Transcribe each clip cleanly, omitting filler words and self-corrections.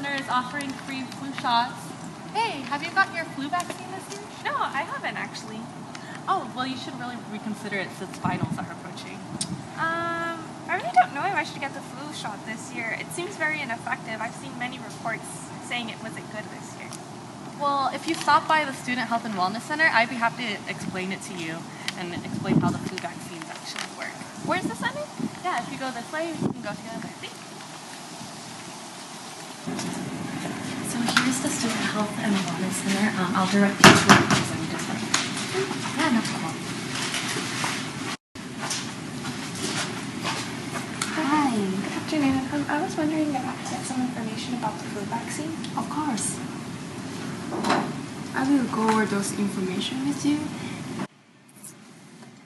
Center is offering free flu shots. Hey, have you got your flu vaccine this year? No, I haven't actually. Oh, well, you should really reconsider it since finals are approaching. I really don't know if I should get the flu shot this year. It seems very ineffective. I've seen many reports saying it wasn't good this year. Well, if you stop by the Student Health and Wellness Center, I'd be happy to explain it to you and explain how the flu vaccines actually work. Where's the center? Yeah, if you go this way, you can go together. So here's the Student Health and Wellness Center. I'll direct you to a representative. Yeah, no problem. Hi. Good afternoon. I was wondering if I could get some information about the flu vaccine. Of course. I will go over those information with you.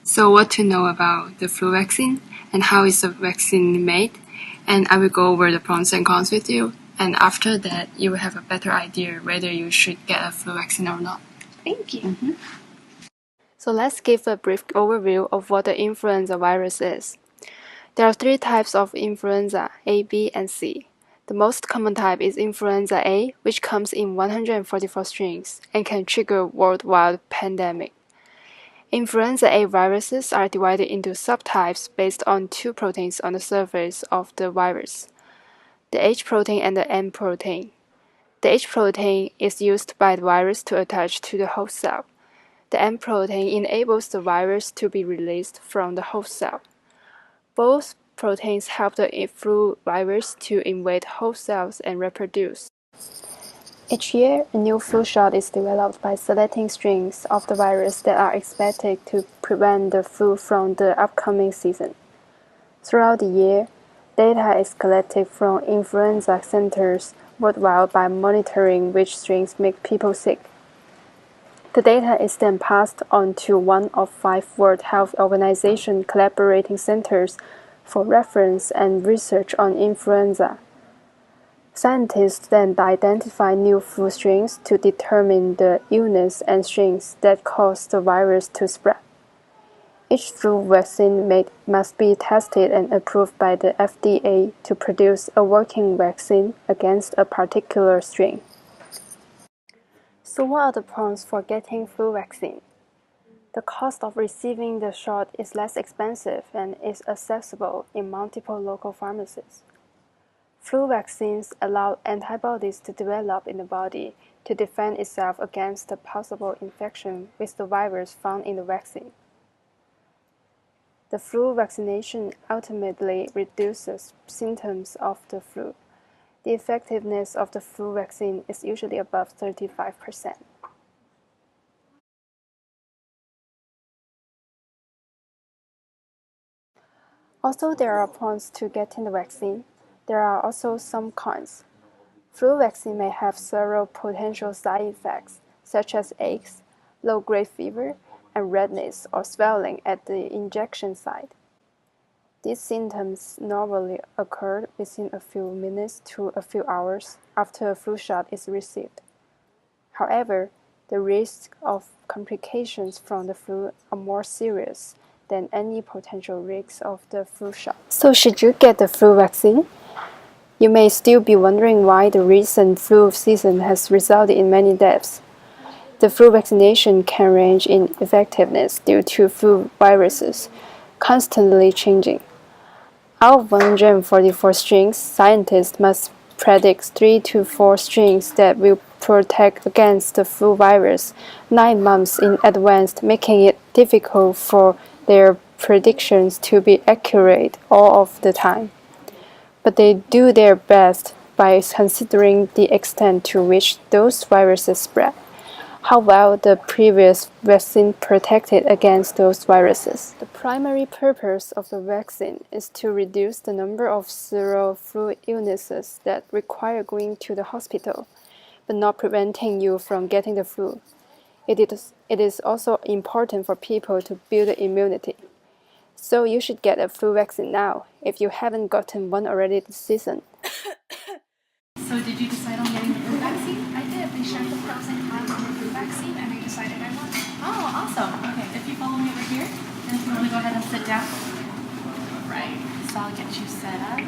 So what to know about the flu vaccine and how is the vaccine made, and I will go over the pros and cons with you, and after that you will have a better idea whether you should get a flu vaccine or not. Thank you. So let's give a brief overview of what the influenza virus is. There are three types of influenza, A, B, and C. The most common type is influenza A, which comes in 144 strains and can trigger worldwide pandemic. Influenza A viruses are divided into subtypes based on two proteins on the surface of the virus, the H protein and the M protein. The H protein is used by the virus to attach to the host cell. The M protein enables the virus to be released from the host cell. Both proteins help the flu virus to invade host cells and reproduce. Each year, a new flu shot is developed by selecting strains of the virus that are expected to prevent the flu from the upcoming season. Throughout the year, data is collected from influenza centers worldwide by monitoring which strains make people sick. The data is then passed on to one of 5 World Health Organization collaborating centers for reference and research on influenza. Scientists then identify new flu strains to determine the illness and strains that cause the virus to spread. Each flu vaccine must be tested and approved by the FDA to produce a working vaccine against a particular strain. So what are the pros for getting flu vaccine? The cost of receiving the shot is less expensive and is accessible in multiple local pharmacies. Flu vaccines allow antibodies to develop in the body to defend itself against the possible infection with the virus found in the vaccine. The flu vaccination ultimately reduces symptoms of the flu. The effectiveness of the flu vaccine is usually above 35%. Although there are pros to getting the vaccine, there are also some cons. Flu vaccine may have several potential side effects, such as aches, low-grade fever, and redness or swelling at the injection site. These symptoms normally occur within a few minutes to a few hours after a flu shot is received. However, the risk of complications from the flu are more serious than any potential risks of the flu shot. So should you get the flu vaccine? You may still be wondering why the recent flu season has resulted in many deaths. The flu vaccination can range in effectiveness due to flu viruses constantly changing. Out of 144 strains, scientists must predict 3 to 4 strains that will protect against the flu virus 9 months in advance, making it difficult for their predictions to be accurate all of the time. But they do their best by considering the extent to which those viruses spread, how well the previous vaccine protected against those viruses. The primary purpose of the vaccine is to reduce the number of serial flu illnesses that require going to the hospital, but not preventing you from getting the flu. It is also important for people to build immunity. So you should get a flu vaccine now, if you haven't gotten one already this season. So did you decide on getting the flu vaccine? I did. They shared the pros and cons of the flu vaccine, and I decided I want it. Oh, awesome. Okay, if you follow me over here, and if you want to go ahead and sit down. Right, so I'll get you set up.